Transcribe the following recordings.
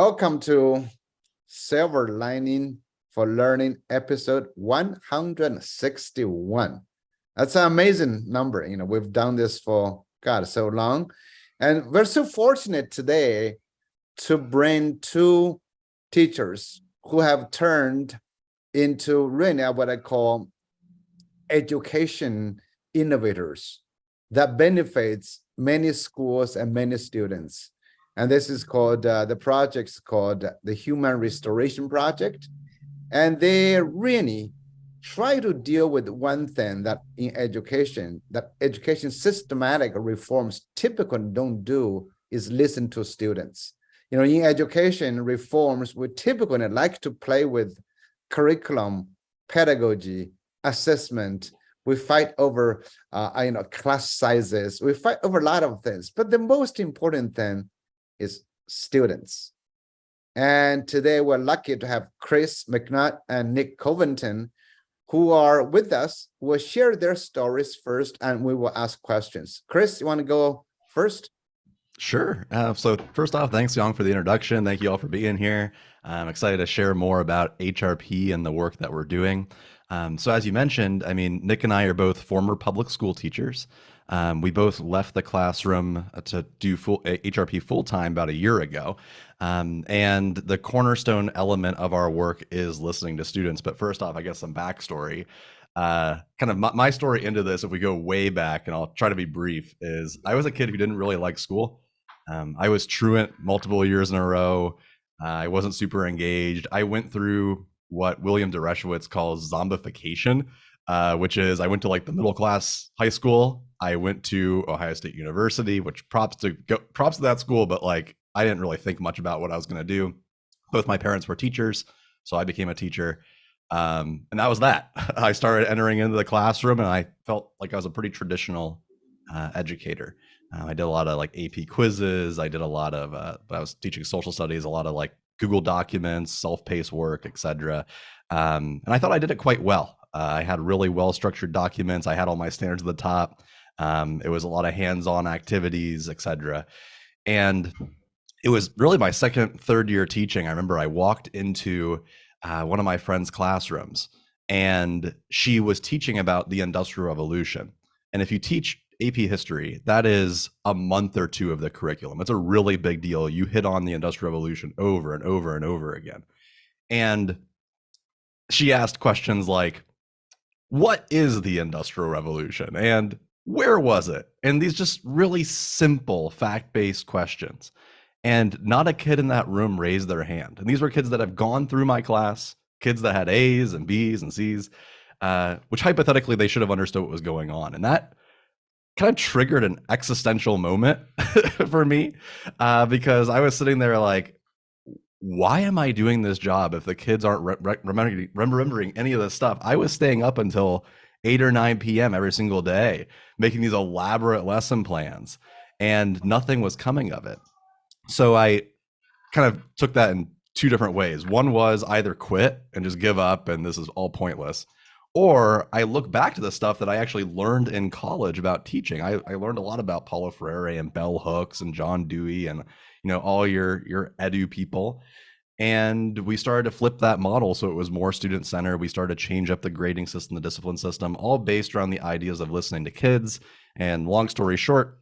Welcome to Silver Lining for Learning episode 161. That's an amazing number. We've done this for, God, so long. And we're so fortunate today to bring two teachers who have turned into really what I call education innovators that benefits many schools and many students. And this is called, the project's called the Human Restoration Project. And they really try to deal with one thing that in education, that education systematic reforms typically don't do is listen to students. In education reforms, we typically like to play with curriculum, pedagogy, assessment. We fight over, class sizes. We fight over a lot of things. But the most important thing is students. And today we're lucky to have Chris McNutt and Nick Covington, who are with us, who will share their stories first, and we will ask questions. Chris, you want to go first? Sure. So first off, thanks, Young, for the introduction. Thank you all for being here. I'm excited to share more about HRP and the work that we're doing. So as you mentioned, Nick and I are both former public school teachers. We both left the classroom to do HRP full-time about a year ago. And the cornerstone element of our work is listening to students. But first off, I guess some backstory. My story into this, if we go way back, and I'll try to be brief, is I was a kid who didn't really like school. I was truant multiple years in a row. I wasn't super engaged. I went through what William Dereshowitz calls zombification, which is I went to like the middle class high school. I went to Ohio State University, which props to that school, but like I didn't really think much about what I was going to do. Both my parents were teachers, so I became a teacher. And that was that. I started entering into the classroom, and I felt like I was a pretty traditional educator. I did a lot of like AP quizzes. I did a lot of, I was teaching social studies, a lot of like Google Documents, self-paced work, etc. And I thought I did it quite well. I had really well-structured documents. I had all my standards at the top. It was a lot of hands-on activities, etc. And it was really my third year teaching. I remember I walked into one of my friend's classrooms, and she was teaching about the Industrial Revolution. And if you teach AP history, that is a month or two of the curriculum. It's a really big deal. You hit on the Industrial Revolution over and over and over again. And she asked questions like, what is the Industrial Revolution? And where was it? And these just really simple fact-based questions. And not a kid in that room raised their hand. And these were kids that have gone through my class, kids that had A's and B's and C's, which hypothetically they should have understood what was going on. And that kind of triggered an existential moment for me, because I was sitting there like, why am I doing this job if the kids aren't remembering any of this stuff? I was staying up until 8 or 9 p.m. every single day, making these elaborate lesson plans, and nothing was coming of it. So I kind of took that in two different ways. One was either quit and just give up and this is all pointless, or I look back to the stuff that I actually learned in college about teaching. I learned a lot about Paulo Freire and bell hooks and John Dewey and all your edu people. And we started to flip that model so it was more student-centered. We started to change up the grading system, the discipline system, all based around the ideas of listening to kids. And long story short,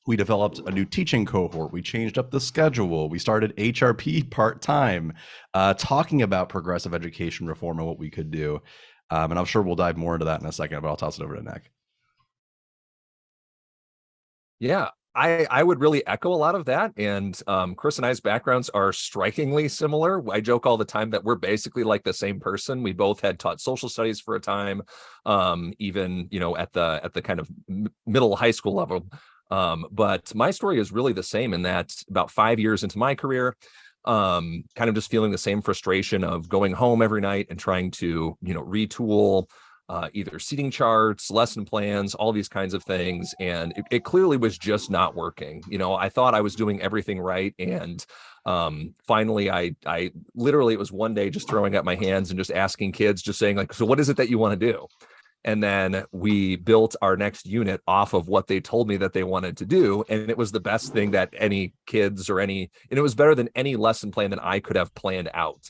we developed a new teaching cohort. We changed up the schedule. We started HRP part-time, talking about progressive education reform and what we could do. And I'm sure we'll dive more into that in a second, but I'll toss it over to Nick. Yeah, I would really echo a lot of that. And Chris and I's backgrounds are strikingly similar. I joke all the time that we're basically like the same person. We both had taught social studies for a time, even at the kind of middle high school level. But my story is really the same in that about 5 years into my career, kind of just feeling the same frustration of going home every night and trying to, retool either seating charts, lesson plans, all these kinds of things. And it clearly was just not working. I thought I was doing everything right. And finally, I literally, it was one day just throwing up my hands and just asking kids, just saying like, so what is it that you want to do? And then we built our next unit off of what they told me that they wanted to do. And it was the best thing that any kids and it was better than any lesson plan that I could have planned out,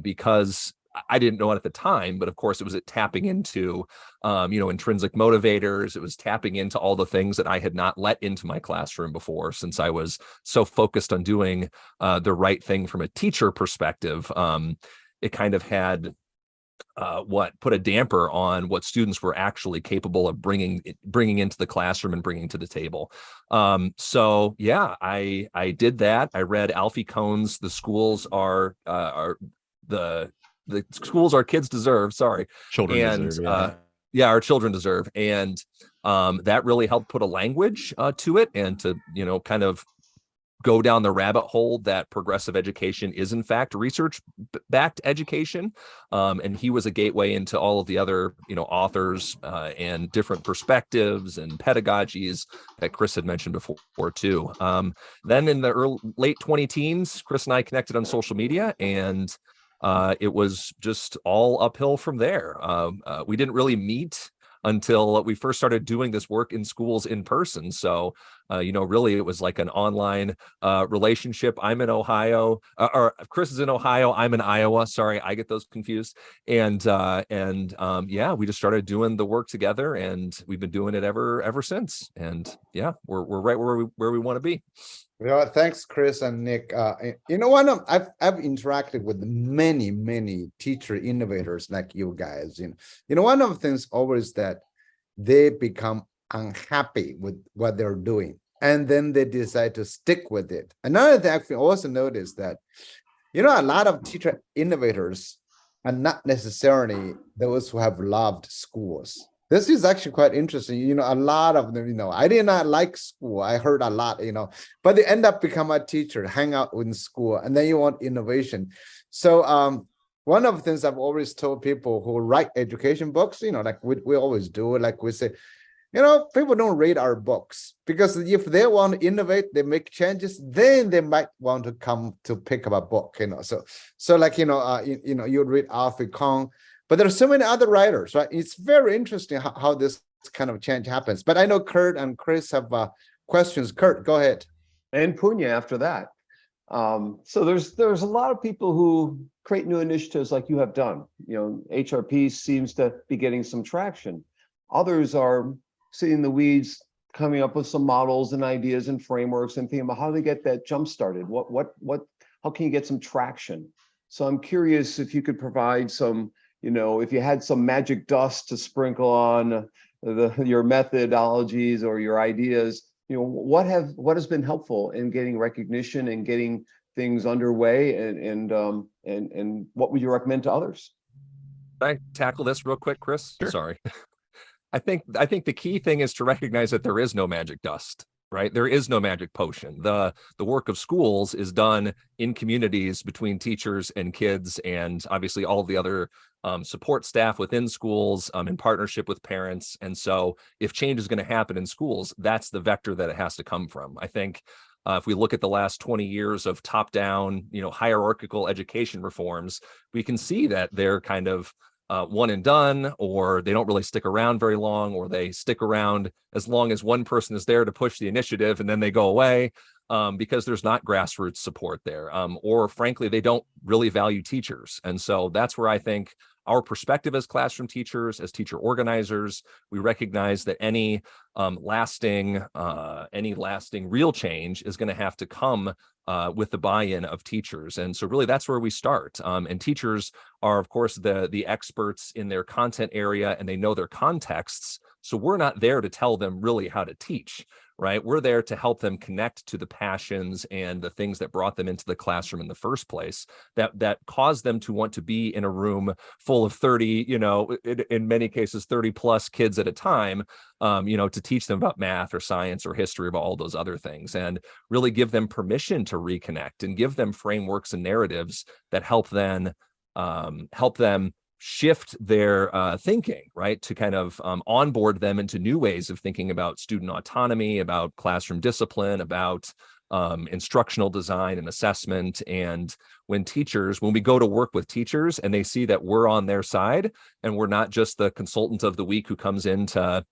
because I didn't know it at the time, but of course it was tapping into, intrinsic motivators. It was tapping into all the things that I had not let into my classroom before, since I was so focused on doing the right thing from a teacher perspective. It kind of had put a damper on what students were actually capable of bringing into the classroom and bringing to the table. So yeah, I did that. I read Alfie Kohn's "The Schools Are the Schools Our Kids Deserve." Sorry, Children deserve. Yeah, our children deserve, and that really helped put a language to it, and to kind of go down the rabbit hole that progressive education is in fact research-backed education. And he was a gateway into all of the other, authors and different perspectives and pedagogies that Chris had mentioned before too. Then in the late 20-teens, Chris and I connected on social media, and it was just all uphill from there. We didn't really meet until we first started doing this work in schools in person. So, really it was like an online relationship. I'm in Ohio, or Chris is in Ohio. I'm in Iowa. Sorry, I get those confused. And yeah, we just started doing the work together, and we've been doing it ever since. And yeah, we're right where we want to be. Well, thanks, Chris and Nick. I've interacted with many teacher innovators like you guys. One of the things always that they become unhappy with what they're doing, and then they decide to stick with it. Another thing I also noticed that, a lot of teacher innovators are not necessarily those who have loved schools. This is actually quite interesting. A lot of them, I did not like school. I heard a lot, but they end up become a teacher, hang out in school, and then you want innovation. So one of the things I've always told people who write education books, like we always do, like we say, people don't read our books, because if they want to innovate, they make changes, then they might want to come to pick up a book, So like, you read Alfie Kohn, but there are so many other writers, right? It's very interesting how this kind of change happens. But I know Kurt and Chris have questions. Kurt, go ahead. And Punya after that. So there's a lot of people who create new initiatives like you have done. HRP seems to be getting some traction. Others are sitting in the weeds, coming up with some models and ideas and frameworks and thinking about how to get that jump started. How can you get some traction? So I'm curious if you could provide some, if you had some magic dust to sprinkle on your methodologies or your ideas, what has been helpful in getting recognition and getting things underway, and what would you recommend to others? Can I tackle this real quick, Chris? Sure. Sorry. I think the key thing is to recognize that there is no magic dust, right? There is no magic potion. The work of schools is done in communities between teachers and kids, and obviously all of the other support staff within schools, in partnership with parents. And so if change is going to happen in schools, that's the vector that it has to come from. I think if we look at the last 20 years of top-down, hierarchical education reforms, we can see that they're kind of one and done, or they don't really stick around very long, or they stick around as long as one person is there to push the initiative, and then they go away because there's not grassroots support there, or frankly, they don't really value teachers. And so that's where I think our perspective as classroom teachers, as teacher organizers, we recognize that any lasting real change is going to have to come with the buy-in of teachers. And so really that's where we start. And teachers are, of course, the experts in their content area, and they know their contexts. So we're not there to tell them really how to teach, right? We're there to help them connect to the passions and the things that brought them into the classroom in the first place, that caused them to want to be in a room full of 30, in many cases, 30 plus kids at a time, to teach them about math or science or history, about all those other things, and really give them permission to reconnect and give them frameworks and narratives that help them shift their thinking, right, to kind of onboard them into new ways of thinking about student autonomy, about classroom discipline, about instructional design and assessment. And when we go to work with teachers and they see that we're on their side and we're not just the consultant of the week who comes in to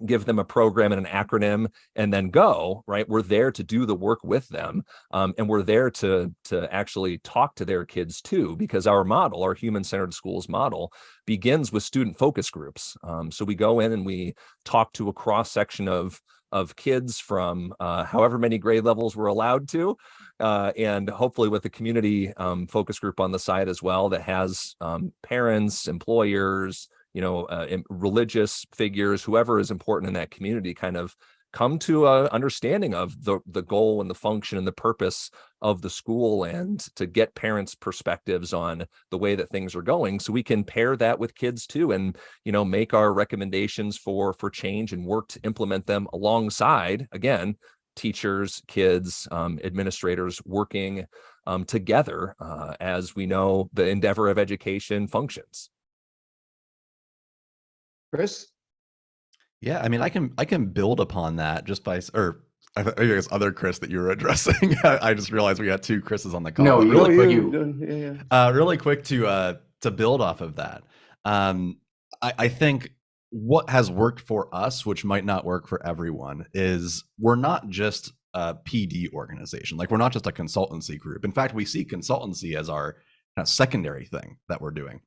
give them a program and an acronym and then go, right? We're there to do the work with them. And we're there to actually talk to their kids too, because our model, our human-centered schools model, begins with student focus groups. So we go in and we talk to a cross section of kids from however many grade levels we're allowed to, and hopefully with a community focus group on the side as well that has parents, employers, religious figures, whoever is important in that community, kind of come to a understanding of the goal and the function and the purpose of the school, and to get parents' perspectives on the way that things are going, so we can pair that with kids too, and make our recommendations for change and work to implement them alongside, again, teachers, kids, administrators working together, as we know the endeavor of education functions. Chris? Yeah, I mean, I can build upon that just by, or I guess other Chris that you were addressing. I just realized we got two Chris's on the call. No, but really quick, really quick to build off of that. I think what has worked for us, which might not work for everyone, is we're not just a PD organization. Like, we're not just a consultancy group. In fact, we see consultancy as our kind of secondary thing that we're doing.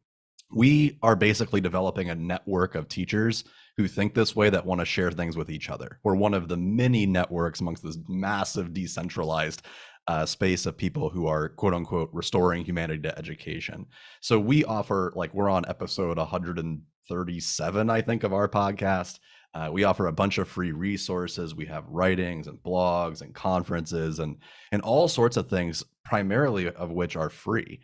We are basically developing a network of teachers who think this way, that want to share things with each other. We're one of the many networks amongst this massive decentralized space of people who are, quote unquote, restoring humanity to education. So we offer, like, we're on episode 137, I think, of our podcast. We offer a bunch of free resources. We have writings and blogs and conferences and all sorts of things, primarily of which are free.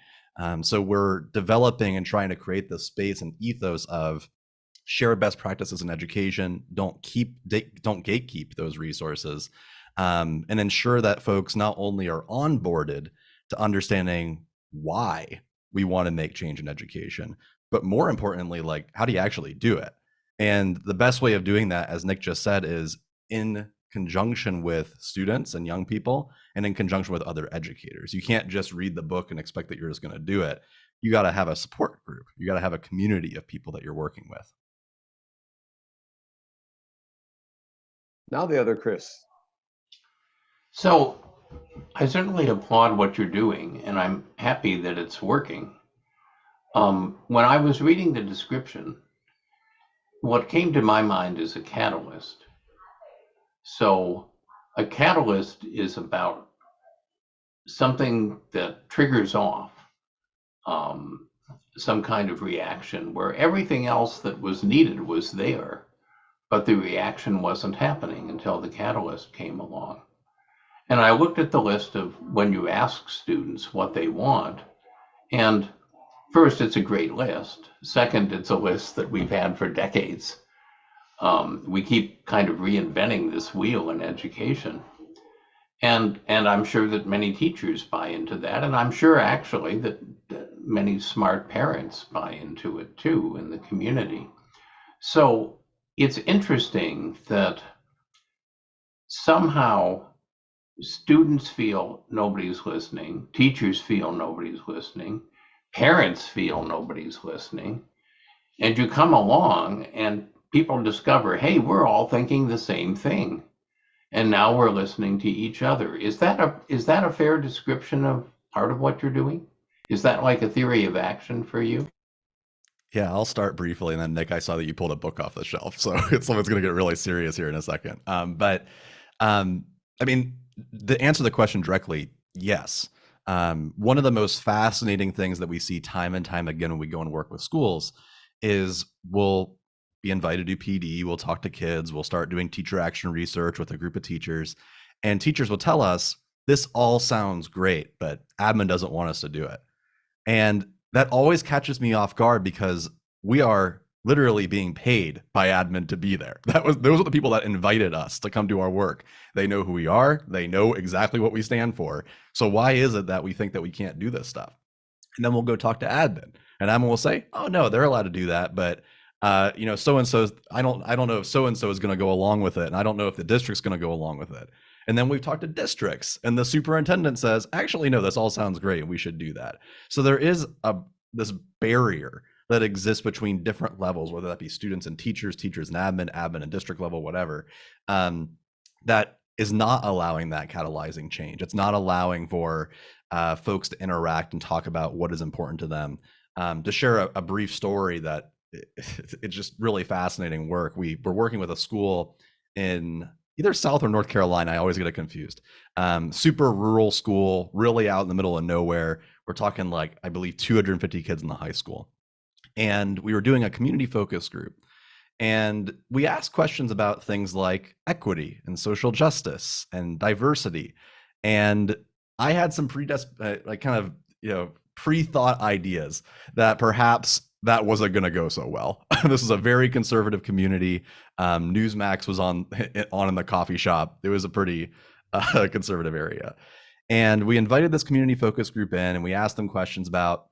So we're developing and trying to create this space and ethos of share best practices in education, don't gatekeep those resources, and ensure that folks not only are onboarded to understanding why we want to make change in education, but more importantly, like, how do you actually do it? And the best way of doing that, as Nick just said, is in conjunction with students and young people, and in conjunction with other educators. You can't just read the book and expect that you're just going to do it. You got to have a support group. You got to have a community of people that you're working with. Now the other Chris. So I certainly applaud what you're doing, and I'm happy that it's working. When I was reading the description, what came to my mind is a catalyst. So a catalyst is about something that triggers off some kind of reaction where everything else that was needed was there, but the reaction wasn't happening until the catalyst came along. And I looked at the list of when you ask students what they want, and first, it's a great list. Second, it's a list that we've had for decades. We keep kind of reinventing this wheel in education. And I'm sure that many teachers buy into that. And I'm sure actually that many smart parents buy into it too in the community. So it's interesting that somehow students feel nobody's listening, teachers feel nobody's listening, parents feel nobody's listening, and you come along and people discover, hey, we're all thinking the same thing, and now we're listening to each other. Is that a fair description of part of what you're doing? Is that like a theory of action for you? Yeah, I'll start briefly, and then Nick, I saw that you pulled a book off the shelf, so it's going to get really serious here in a second. I mean, to answer the question directly, yes. One of the most fascinating things that we see time and time again when we go and work with schools is we'll be invited to do PD, we'll talk to kids, we'll start doing teacher action research with a group of teachers, and teachers will tell us, this all sounds great, but admin doesn't want us to do it. And that always catches me off guard, because we are literally being paid by admin to be there. Those are the people that invited us to come do our work. They know who we are. They know exactly what we stand for. So why is it that we think that we can't do this stuff? And then we'll go talk to admin, and admin will say, oh no, they're allowed to do that. But so-and-so, I don't know if so-and-so is going to go along with it. And I don't know if the district's going to go along with it. And then we've talked to districts, and the superintendent says, actually, no, this all sounds great, and we should do that. So there is this barrier that exists between different levels, whether that be students and teachers, teachers and admin and district level, whatever, that is not allowing that catalyzing change. It's not allowing for folks to interact and talk about what is important to them. To share a brief story that it's just really fascinating work. We're working with a school in either South or North Carolina. I always get it confused. Super rural school, really out in the middle of nowhere. We're talking like, I believe 250 kids in the high school. And we were doing a community focus group. And we asked questions about things like equity and social justice and diversity. And I had some pre-thought ideas that perhaps that wasn't going to go so well. This is a very conservative community. Newsmax was on in the coffee shop. It was a pretty conservative area. And we invited this community focus group in, and we asked them questions about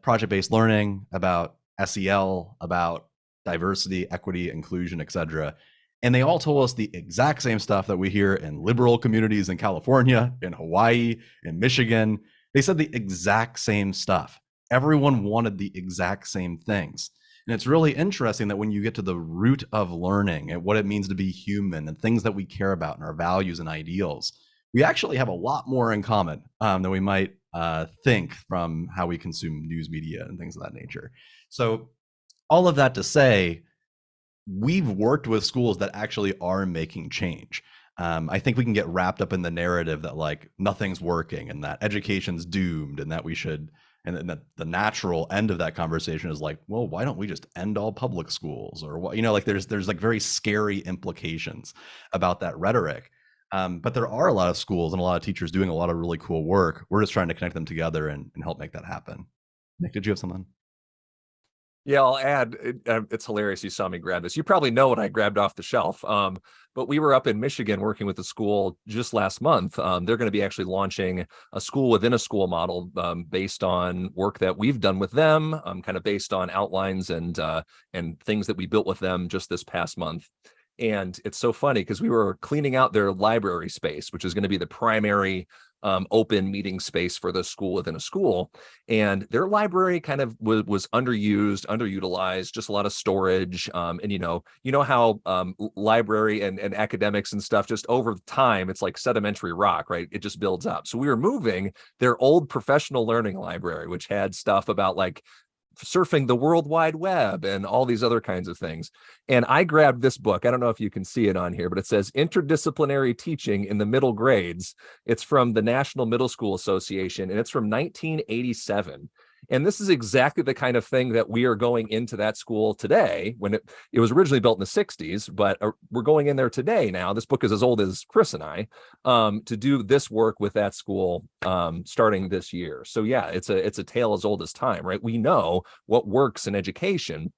project-based learning, about SEL, about diversity, equity, inclusion, etc. And they all told us the exact same stuff that we hear in liberal communities in California, in Hawaii, in Michigan. They said the exact same stuff. Everyone wanted the exact same things. And it's really interesting that when you get to the root of learning and what it means to be human and things that we care about and our values and ideals, we actually have a lot more in common than we might think from how we consume news media and things of that nature. So all of that to say, we've worked with schools that actually are making change. I think we can get wrapped up in the narrative that like nothing's working and that education's doomed and that we should, and that the natural end of that conversation is like, well, why don't we just end all public schools, or what, like there's like very scary implications about that rhetoric. But there are a lot of schools and a lot of teachers doing a lot of really cool work. We're just trying to connect them together and help make that happen. Nick, did you have something? Yeah, I'll add, it's hilarious you saw me grab this. You probably know what I grabbed off the shelf. But we were up in Michigan working with a school just last month. They're going to be actually launching a school within a school model based on work that we've done with them, kind of based on outlines and things that we built with them just this past month. And it's so funny because we were cleaning out their library space, which is going to be the primary open meeting space for the school within a school. And their library kind of was underused, underutilized, just a lot of storage. And you know how library and academics and stuff, just over time, it's like sedimentary rock, right? It just builds up. So we were moving their old professional learning library, which had stuff about like surfing the World Wide Web and all these other kinds of things. And I grabbed this book. I don't know if you can see it on here, but it says Interdisciplinary Teaching in the Middle Grades. It's from the National Middle School Association, and it's from 1987. And this is exactly the kind of thing that we are going into that school today, when it was originally built in the 60s, but we're going in there today now. This book is as old as Chris and I, to do this work with that school starting this year. So yeah, it's a tale as old as time, right? We know what works in education.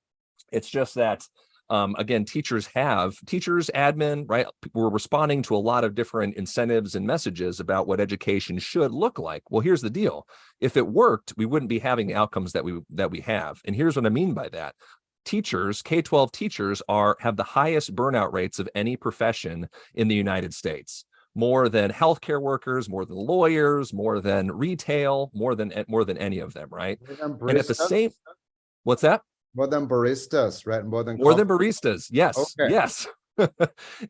It's just that again, teachers, admin, right? We're responding to a lot of different incentives and messages about what education should look like. Well, here's the deal. If it worked, we wouldn't be having the outcomes that we have. And here's what I mean by that. Teachers, K-12 teachers have the highest burnout rates of any profession in the United States. More than healthcare workers, more than lawyers, more than retail, more than any of them, right? And at the same, what's that? More than baristas, right? More than baristas. Yes. Okay. Yes.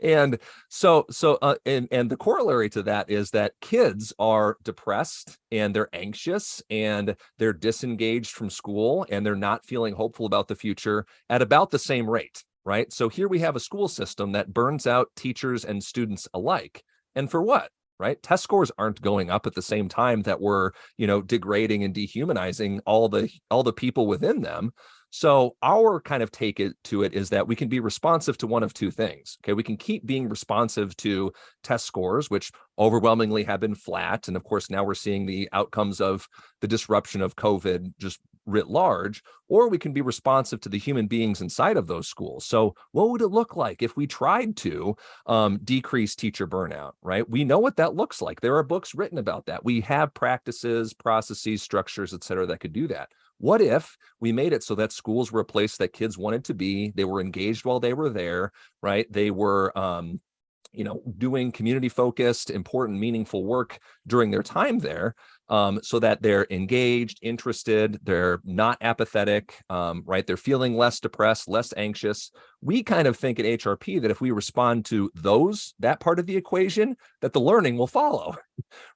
And so the corollary to that is that kids are depressed and they're anxious and they're disengaged from school and they're not feeling hopeful about the future at about the same rate, right? So here we have a school system that burns out teachers and students alike. And for what? Right? Test scores aren't going up at the same time that we're, degrading and dehumanizing all the people within them. So our kind of take to it is that we can be responsive to one of two things. Okay, we can keep being responsive to test scores, which overwhelmingly have been flat. And of course, now we're seeing the outcomes of the disruption of COVID just writ large, or we can be responsive to the human beings inside of those schools. So what would it look like if we tried to decrease teacher burnout, right? We know what that looks like. There are books written about that. We have practices, processes, structures, et cetera, that could do that. What if we made it so that schools were a place that kids wanted to be? They were engaged while they were there, right? They were doing community focused, important, meaningful work during their time there, so that they're engaged, interested, they're not apathetic, right? They're feeling less depressed, less anxious. We kind of think at HRP that if we respond to that part of the equation, that the learning will follow,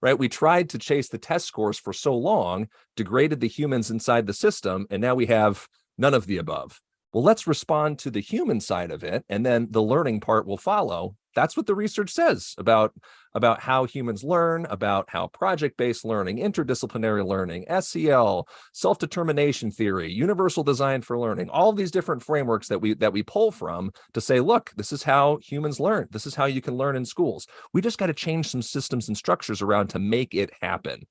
right? We tried to chase the test scores for so long, degraded the humans inside the system, and now we have none of the above. Well, let's respond to the human side of it, and then the learning part will follow. That's what the research says about how humans learn, about how project-based learning, interdisciplinary learning, SEL, self-determination theory, universal design for learning, all these different frameworks that we pull from to say, look, this is how humans learn. This is how you can learn in schools. We just got to change some systems and structures around to make it happen.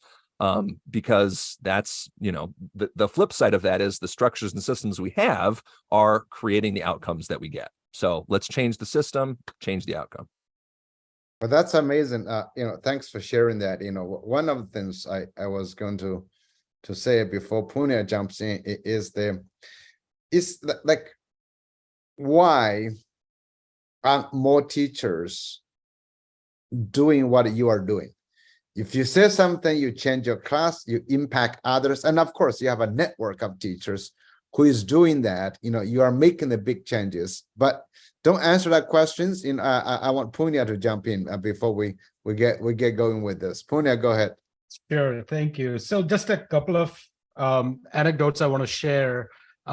Because that's, the flip side of that is the structures and systems we have are creating the outcomes that we get. So let's change the system, change the outcome. Well, that's amazing. Thanks for sharing that. One of the things I was going to say before Punya jumps in is like, why aren't more teachers doing what you are doing? If you say something, you change your class, you impact others. And of course, you have a network of teachers who is doing that. You are making the big changes, but don't answer that questions. I want Punya to jump in before we get going with this. Punya, go ahead. Sure, thank you. So just a couple of anecdotes I want to share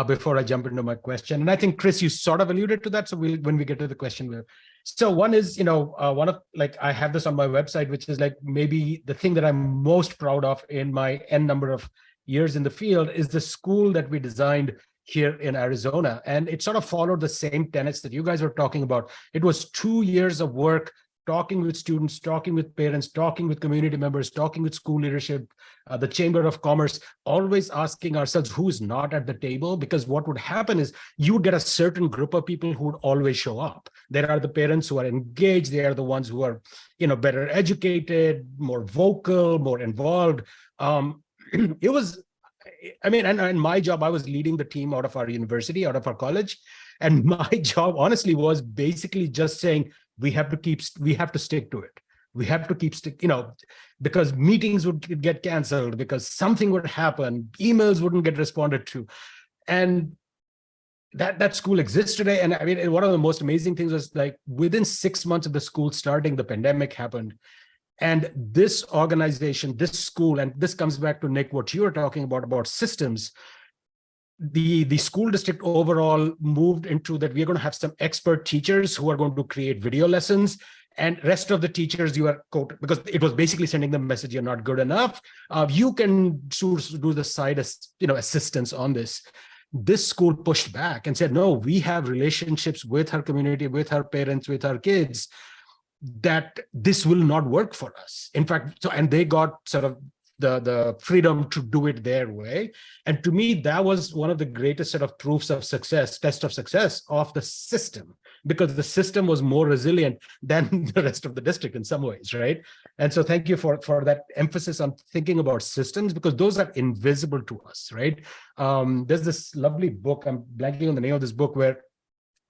before I jump into my question. And I think, Chris, you sort of alluded to that. So when we get to the question, so one is, one of, like, I have this on my website, which is like maybe the thing that I'm most proud of in my N number of years in the field is the school that we designed here in Arizona. And it sort of followed the same tenets that you guys were talking about. It was 2 years of work, talking with students, talking with parents, talking with community members, talking with school leadership, the Chamber of Commerce, always asking ourselves who's not at the table, because what would happen is you would get a certain group of people who would always show up. There are the parents who are engaged. They are the ones who are, better educated, more vocal, more involved. It was, and my job, I was leading the team out of our university, out of our college. And my job, honestly, was basically just saying, we have to stick to it. We have to keep because meetings would get canceled, because something would happen, emails wouldn't get responded to. And that school exists today. And one of the most amazing things was, like, within 6 months of the school starting, the pandemic happened. And this organization, this school, and this comes back to, Nick, what you were talking about systems, the school district overall moved into that we're going to have some expert teachers who are going to create video lessons, and rest of the teachers you are because it was basically sending the message, you're not good enough. You can do the side assistance on this. This school pushed back and said, no, we have relationships with our community, with our parents, with our kids, that this will not work for us. In fact, and they got sort of the freedom to do it their way. And to me, that was one of the greatest sort of proofs of success, test of success of the system, because the system was more resilient than the rest of the district in some ways, right? And so thank you for that emphasis on thinking about systems, because those are invisible to us, right? There's this lovely book, I'm blanking on the name of this book, where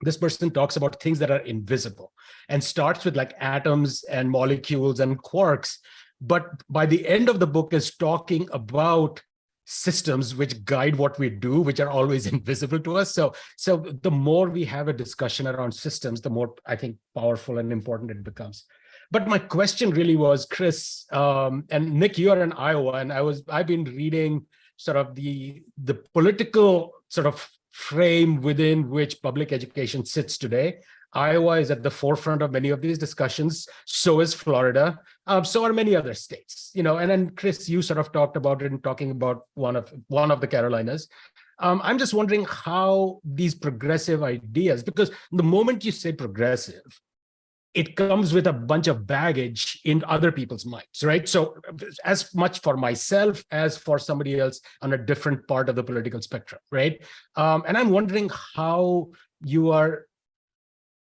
this person talks about things that are invisible and starts with like atoms and molecules and quarks. But by the end of the book is talking about systems which guide what we do, which are always invisible to us. So the more we have a discussion around systems, the more, I think, powerful and important it becomes. But my question really was, Chris, and Nick, you are in Iowa, and I've been reading sort of the political sort of frame within which public education sits today. Iowa is at the forefront of many of these discussions. So is Florida. So are many other states. And then Chris, you sort of talked about it in talking about one of the Carolinas. I'm just wondering how these progressive ideas, because the moment you say progressive, it comes with a bunch of baggage in other people's minds, right? So as much for myself as for somebody else on a different part of the political spectrum, right? And I'm wondering how you are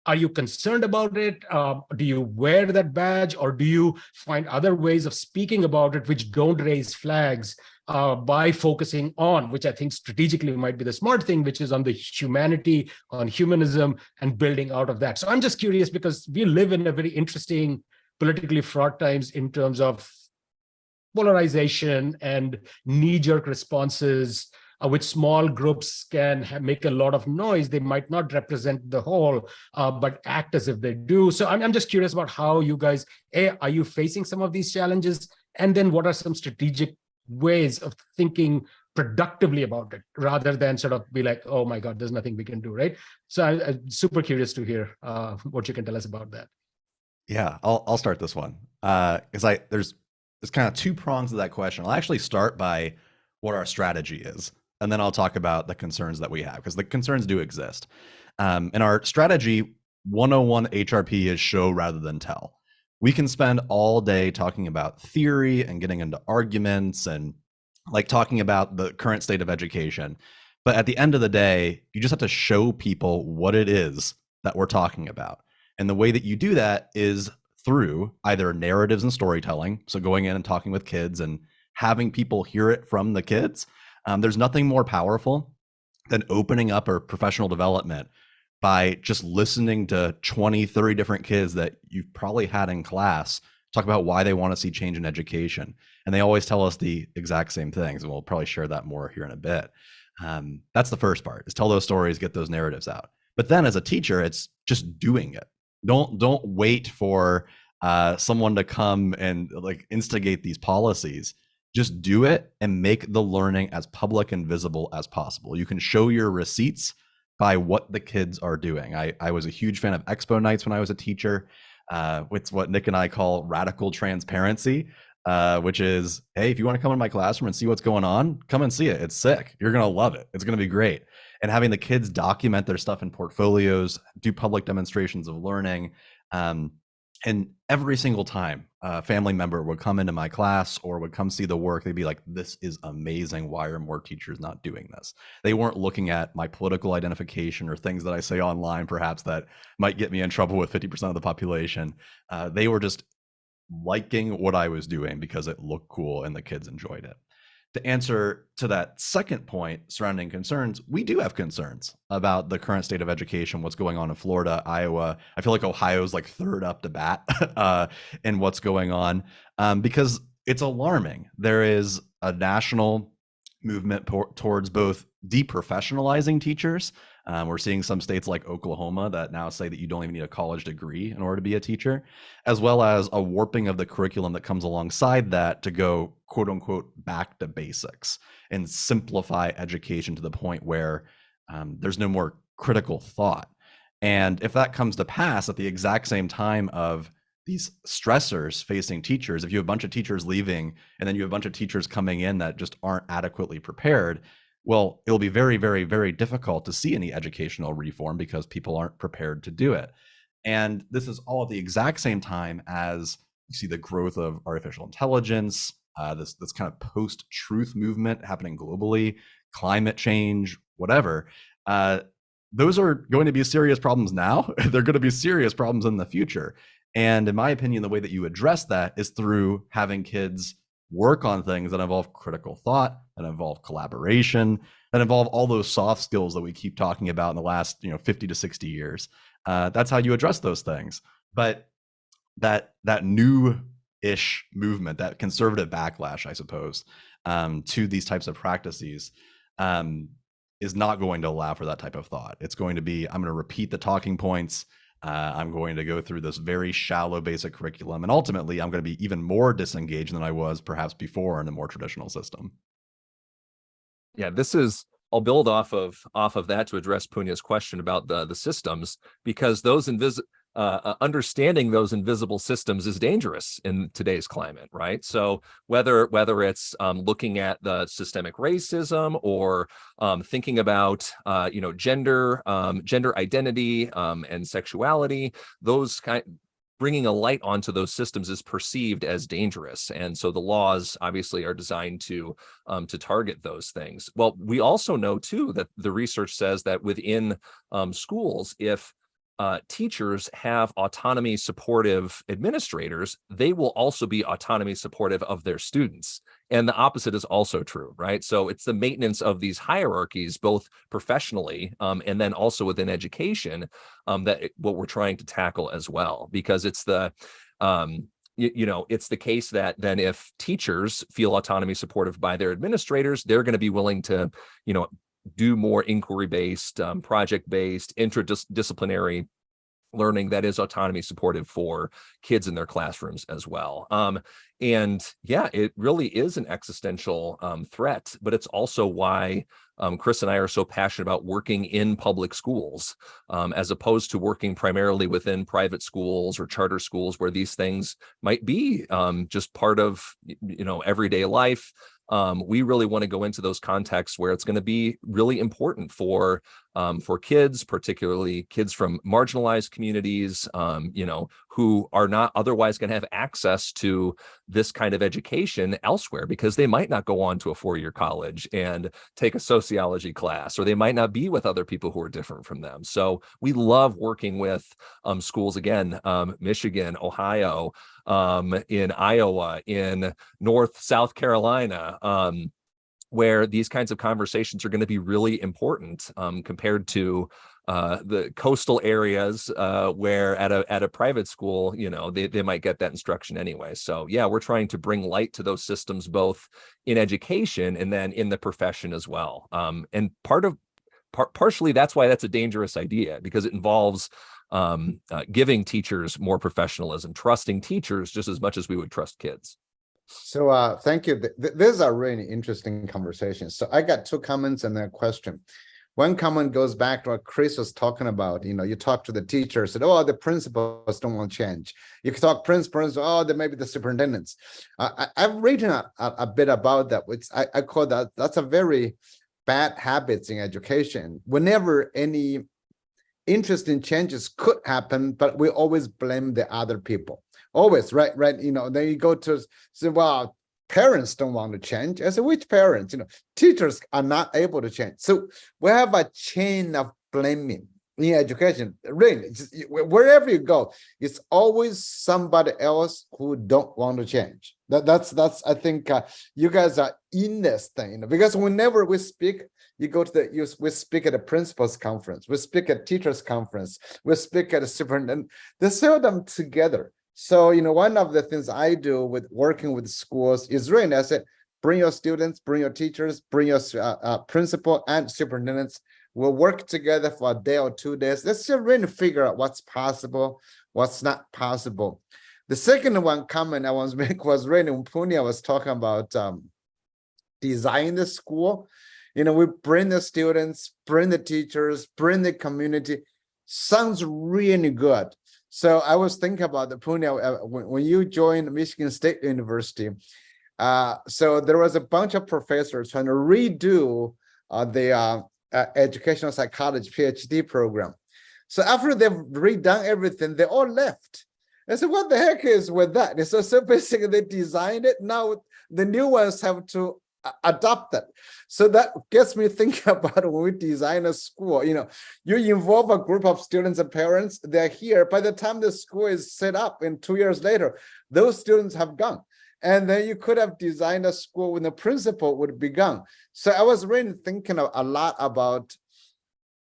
Are you concerned about it? Do you wear that badge, or do you find other ways of speaking about it which don't raise flags by focusing on, which I think strategically might be the smart thing, which is on the humanity, on humanism, and building out of that? So I'm just curious, because we live in a very interesting, politically fraught times in terms of polarization and knee-jerk responses, which small groups can make a lot of noise. They might not represent the whole, but act as if they do. So I'm just curious about how you guys, are you facing some of these challenges? And then what are some strategic ways of thinking productively about it, rather than sort of be like, oh my God, there's nothing we can do, right? So I'm super curious to hear what you can tell us about that. Yeah, I'll start this one, because there's kind of two prongs to that question. I'll actually start by what our strategy is, and then I'll talk about the concerns that we have, because the concerns do exist. In our strategy, 101 HRP is show rather than tell. We can spend all day talking about theory and getting into arguments and like talking about the current state of education. But at the end of the day, you just have to show people what it is that we're talking about. And the way that you do that is through either narratives and storytelling. So going in and talking with kids and having people hear it from the kids. There's nothing more powerful than opening up a professional development by just listening to 20, 30 different kids that you've probably had in class talk about why they want to see change in education. And they always tell us the exact same things. And we'll probably share that more here in a bit. That's the first part, is tell those stories, get those narratives out. But then as a teacher, it's just doing it. Don't wait for someone to come and like instigate these policies. Just do it and make the learning as public and visible as possible. You can show your receipts by what the kids are doing. I was a huge fan of Expo Nights when I was a teacher. It's what Nick and I call radical transparency, which is, hey, if you want to come in my classroom and see what's going on, come and see it. It's sick. You're going to love it. It's going to be great. And having the kids document their stuff in portfolios, do public demonstrations of learning. And every single time a family member would come into my class or would come see the work, they'd be like, this is amazing. Why are more teachers not doing this? They weren't looking at my political identification or things that I say online, perhaps, that might get me in trouble with 50% of the population. They were just liking what I was doing because it looked cool and the kids enjoyed it. To answer to that second point surrounding concerns, we do have concerns about the current state of education, what's going on in Florida, Iowa. I feel like Ohio's like third up to bat in what's going on, because it's alarming. There is a national movement towards both deprofessionalizing teachers. We're seeing some states like Oklahoma that now say that you don't even need a college degree in order to be a teacher, as well as a warping of the curriculum that comes alongside that to go, quote unquote, back to basics and simplify education to the point where there's no more critical thought. And if that comes to pass at the exact same time of these stressors facing teachers, if you have a bunch of teachers leaving and then you have a bunch of teachers coming in that just aren't adequately prepared, well, it'll be very, very, very difficult to see any educational reform because people aren't prepared to do it. And this is all at the exact same time as you see the growth of artificial intelligence, this kind of post-truth movement happening globally, climate change, whatever. Those are going to be serious problems now. They're going to be serious problems in the future. And in my opinion, the way that you address that is through having kids work on things that involve critical thought, that involve collaboration, that involve all those soft skills that we keep talking about in the last 50 to 60 years. That's how you address those things. But that new-ish movement, that conservative backlash, I suppose, to these types of practices is not going to allow for that type of thought. It's going to be, I'm going to repeat the talking points. I'm going to go through this very shallow basic curriculum, and ultimately I'm going to be even more disengaged than I was perhaps before in a more traditional system. Yeah, I'll build off of that to address Punya's question about the systems, because those understanding those invisible systems is dangerous in today's climate, right? So whether it's looking at the systemic racism or thinking about gender identity and sexuality, bringing a light onto those systems is perceived as dangerous, and so the laws obviously are designed to target those things. Well, we also know too that the research says that within schools, if teachers have autonomy supportive administrators, they will also be autonomy supportive of their students. And the opposite is also true, right? So it's the maintenance of these hierarchies, both professionally and then also within education, that what we're trying to tackle as well, because it's the it's the case that then if teachers feel autonomy supportive by their administrators, they're going to be willing to, do more inquiry-based, project-based, interdisciplinary learning that is autonomy supportive for kids in their classrooms as well. And yeah, it really is an existential threat, but it's also why Chris and I are so passionate about working in public schools, as opposed to working primarily within private schools or charter schools where these things might be just part of, everyday life. We really want to go into those contexts where it's going to be really important for kids, particularly kids from marginalized communities, who are not otherwise going to have access to this kind of education elsewhere, because they might not go on to a four-year college and take a sociology class, or they might not be with other people who are different from them. So we love working with schools, again, Michigan, Ohio, in Iowa, in South Carolina, where these kinds of conversations are going to be really important compared to the coastal areas where at a private school, they might get that instruction anyway. So yeah, we're trying to bring light to those systems, both in education and then in the profession as well. And partially that's why that's a dangerous idea, because it involves giving teachers more professionalism, trusting teachers just as much as we would trust kids. So thank you. This is a really interesting conversation. So I got two comments and a question. One comment goes back to what Chris was talking about. You talk to the teachers, said, oh, the principals don't want to change. You can talk principals, oh, there may be the superintendents. I've written a bit about that, which I call that's a very bad habits in education. Whenever any interesting changes could happen, but we always blame the other people. Always, right? Then you go to say, well, parents don't want to change. I said, which parents? Teachers are not able to change. So we have a chain of blaming in education. Really, wherever you go, it's always somebody else who don't want to change. That's I think you guys are in this thing, because whenever we speak, you go to we speak at a principal's conference, we speak at teachers' conference, we speak at a superintendent. They seldom together. So, one of the things I do with working with schools is really, I said, bring your students, bring your teachers, bring your principal and superintendents. We'll work together for a day or 2 days. Let's just really figure out what's possible, what's not possible. The second one comment I want to make was really when Punya was talking about design the school. We bring the students, bring the teachers, bring the community. Sounds really good. So I was thinking about the Punya when you joined Michigan State University. So there was a bunch of professors trying to redo the educational psychology PhD program. So after they've redone everything, they all left. I said, what the heck is with that? So basically they designed it. Now the new ones have to adopt it. So that gets me thinking about when we design a school, you involve a group of students and parents, they're here. By the time the school is set up in 2 years later, those students have gone. And then you could have designed a school when the principal would be gone. So I was really thinking a lot about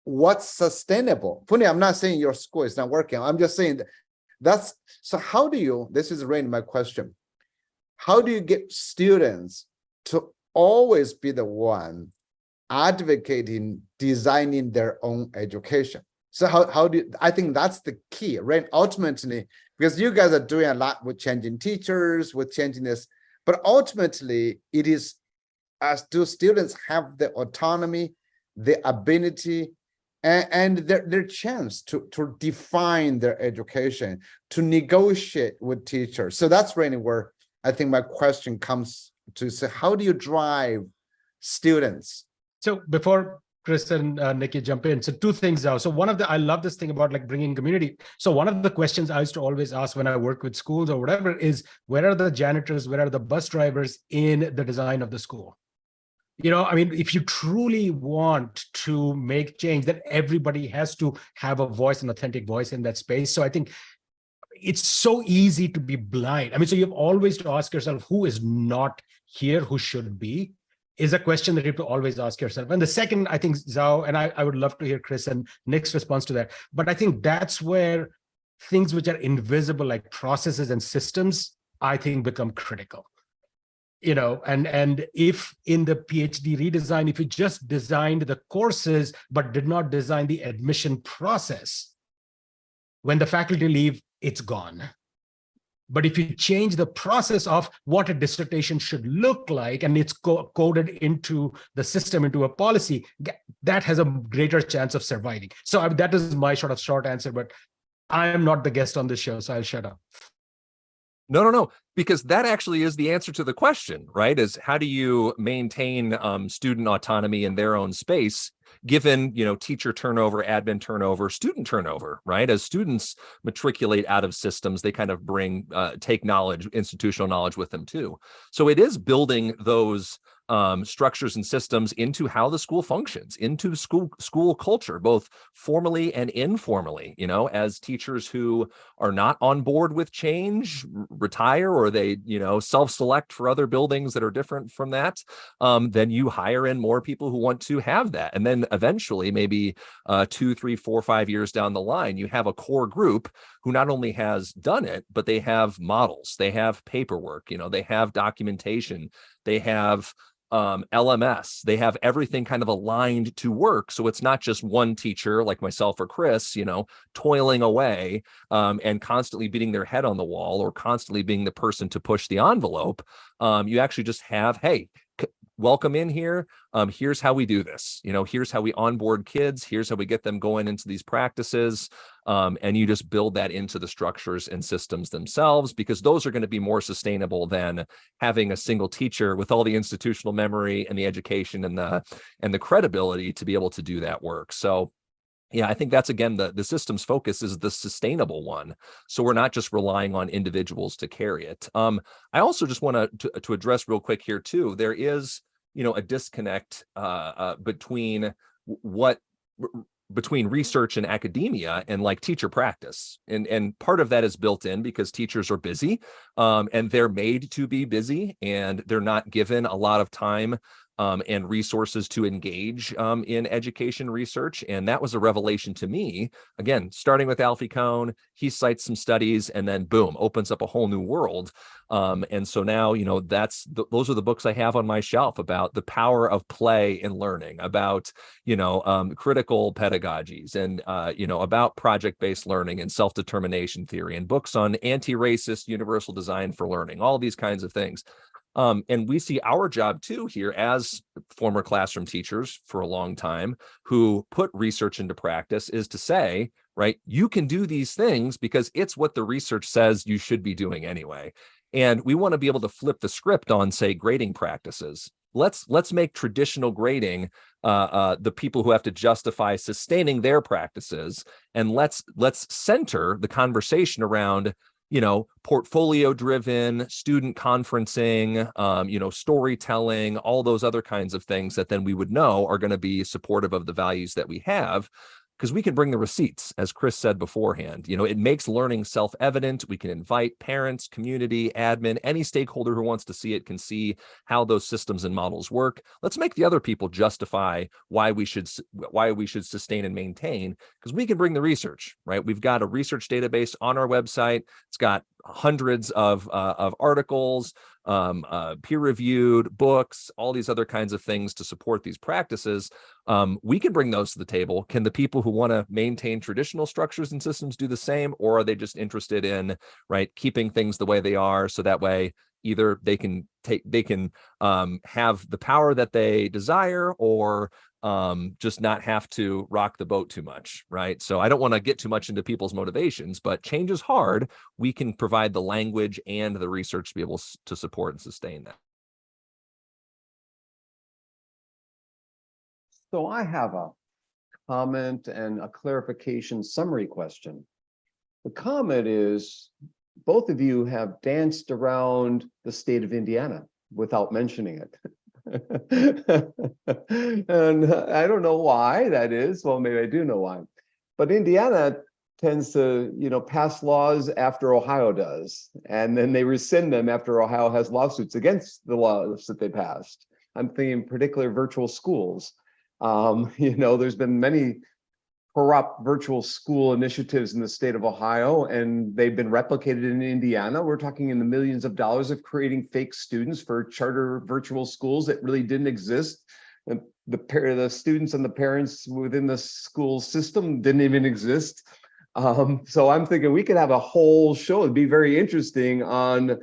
what's sustainable. Punya, I'm not saying your school is not working. I'm just saying so how do you, this is really my question. How do you get students to always be the one advocating, designing their own education? So how do you, I think that's the key, right? Ultimately, because you guys are doing a lot with changing teachers, with changing this, but ultimately it is, do students have the autonomy, the ability, and their chance to define their education, to negotiate with teachers? So that's really where I think my question comes to say, how do you drive students? So before Chris and Nikki jump in, so two things now. So I love this thing about like bringing community. So one of the questions I used to always ask when I work with schools or whatever is, where are the janitors, where are the bus drivers in the design of the school? I mean, if you truly want to make change, then everybody has to have a voice, an authentic voice in that space. So I think it's so easy to be blind. I mean, so you have always to ask yourself, who is not here, who should be, is a question that you have to always ask yourself. And the second, I think, Zhao, and I would love to hear Chris and Nick's response to that, but I think that's where things which are invisible, like processes and systems, I think become critical. And if in the PhD redesign, if you just designed the courses, but did not design the admission process, when the faculty leave, it's gone. But if you change the process of what a dissertation should look like, and it's coded into the system, into a policy, that has a greater chance of surviving. So that is my sort of short answer, but I am not the guest on this show, so I'll shut up. No, because that actually is the answer to the question, right? Is how do you maintain student autonomy in their own space, given, teacher turnover, admin turnover, student turnover, right? As students matriculate out of systems, they kind of take knowledge, institutional knowledge with them too. So it is building those structures and systems into how the school functions, into school culture, both formally and informally. As teachers who are not on board with change retire, or they self-select for other buildings that are different from that, then you hire in more people who want to have that, and then eventually, maybe 2, 3, 4, 5 years down the line, you have a core group who not only has done it, but they have models, they have paperwork, they have documentation, they have LMS, they have everything kind of aligned to work. So it's not just one teacher like myself or Chris, toiling away and constantly beating their head on the wall, or constantly being the person to push the envelope. You actually just have, hey, welcome in here. Here's how we do this. Here's how we onboard kids. Here's how we get them going into these practices. And you just build that into the structures and systems themselves, because those are going to be more sustainable than having a single teacher with all the institutional memory and the education and the credibility to be able to do that work. So yeah, I think that's, again, the systems focus is the sustainable one. So we're not just relying on individuals to carry it. I also just want to address real quick here too. There is, a disconnect between research and academia and like teacher practice. And part of that is built in because teachers are busy and they're made to be busy, and they're not given a lot of time and resources to engage in education research. And that was a revelation to me. Again, starting with Alfie Kohn, he cites some studies and then boom, opens up a whole new world. And so now, those are the books I have on my shelf about the power of play in learning, about, critical pedagogies, and, about project-based learning and self-determination theory, and books on anti-racist universal design for learning, all these kinds of things. And we see our job too here as former classroom teachers for a long time who put research into practice is to say, right, you can do these things because it's what the research says you should be doing anyway. And we want to be able to flip the script on, say, grading practices. Let's make traditional grading the people who have to justify sustaining their practices, and let's center the conversation around portfolio driven, student conferencing, storytelling, all those other kinds of things that then we would know are going to be supportive of the values that we have. Because we can bring the receipts, as Chris said beforehand. It makes learning self-evident. We can invite parents, community, admin, any stakeholder who wants to see it can see how those systems and models work. Let's make the other people justify why we should sustain and maintain, because we can bring the research, right? We've got a research database on our website. It's got hundreds of articles, peer-reviewed books, all these other kinds of things to support these practices. We can bring those to the table. Can the people who want to maintain traditional structures and systems do the same, or are they just interested in, right, keeping things the way they are, so that way either they can have the power that they desire, or just not have to rock the boat too much, right? So I don't want to get too much into people's motivations, but change is hard. We can provide the language and the research to be able to support and sustain that. So I have a comment and a clarification summary question. The comment is, both of you have danced around the state of Indiana without mentioning it. And I don't know why that is. Well, maybe I do know why. But Indiana tends to, pass laws after Ohio does, and then they rescind them after Ohio has lawsuits against the laws that they passed. I'm thinking particularly virtual schools. There's been many corrupt virtual school initiatives in the state of Ohio, and they've been replicated in Indiana. We're talking in the millions of dollars of creating fake students for charter virtual schools that really didn't exist. The students and the parents within the school system didn't even exist. So I'm thinking we could have a whole show. It'd be very interesting on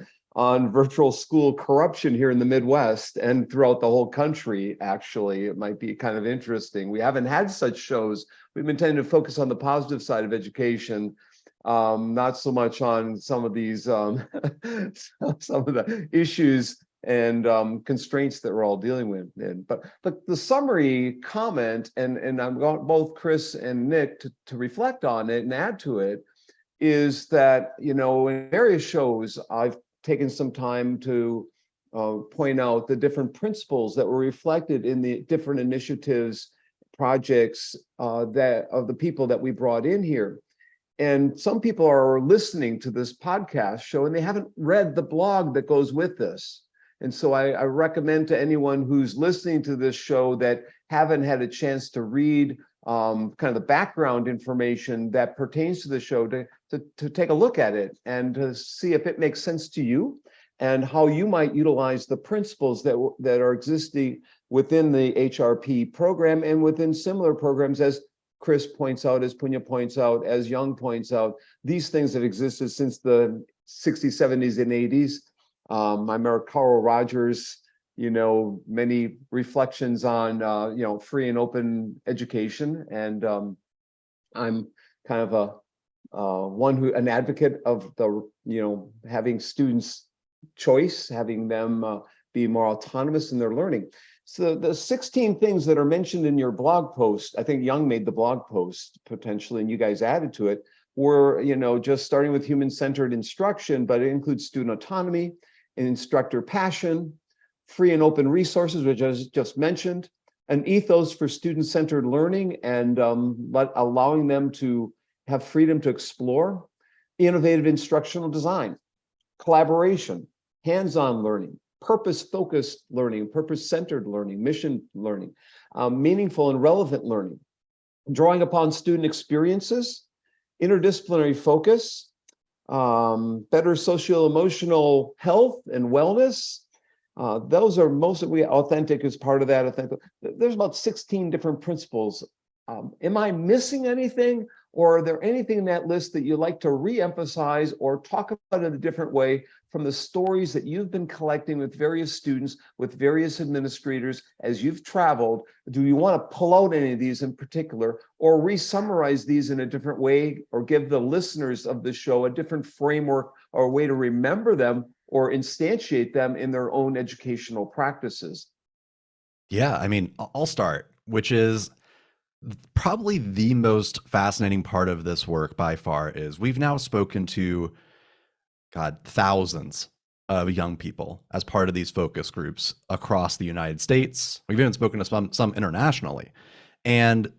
virtual school corruption here in the Midwest and throughout the whole country. Actually, it might be kind of interesting. We haven't had such shows. We've been tending to focus on the positive side of education, not so much on some of these some of the issues and constraints that we're all dealing with. But the summary comment, and I'm going both Chris and Nick to reflect on it and add to it, is that in various shows I've taken some time to point out the different principles that were reflected in the different initiatives, projects that of the people that we brought in here. And some people are listening to this podcast show and they haven't read the blog that goes with this. And so I recommend to anyone who's listening to this show that haven't had a chance to read kind of the background information that pertains to the show to take a look at it and to see if it makes sense to you and how you might utilize the principles that are existing within the HRP program and within similar programs, as Chris points out, as Punya points out, as Young points out. These things have existed since the 60s, 70s, and 80s. I remember Carl Rogers, many reflections on, free and open education. And I'm kind of an advocate of the, having students choice, having them be more autonomous in their learning. So the 16 things that are mentioned in your blog post, I think Young made the blog post potentially, and you guys added to it, were, just starting with human-centered instruction, but it includes student autonomy, instructor passion, free and open resources, which I just mentioned, an ethos for student-centered learning and but allowing them to have freedom to explore, innovative instructional design, collaboration, hands-on learning, purpose-focused learning, purpose-centered learning, mission learning, meaningful and relevant learning, drawing upon student experiences, interdisciplinary focus, better social-emotional health and wellness. Those are mostly authentic as part of that. Authentic. There's about 16 different principles. Am I missing anything? Or are there anything in that list that you'd like to re-emphasize or talk about in a different way from the stories that you've been collecting with various students, with various administrators as you've traveled? Do you want to pull out any of these in particular or re-summarize these in a different way or give the listeners of the show a different framework or a way to remember them or instantiate them in their own educational practices? Yeah, I mean, I'll start, which is probably the most fascinating part of this work by far is we've now spoken to, thousands of young people as part of these focus groups across the United States. We've even spoken to some internationally. And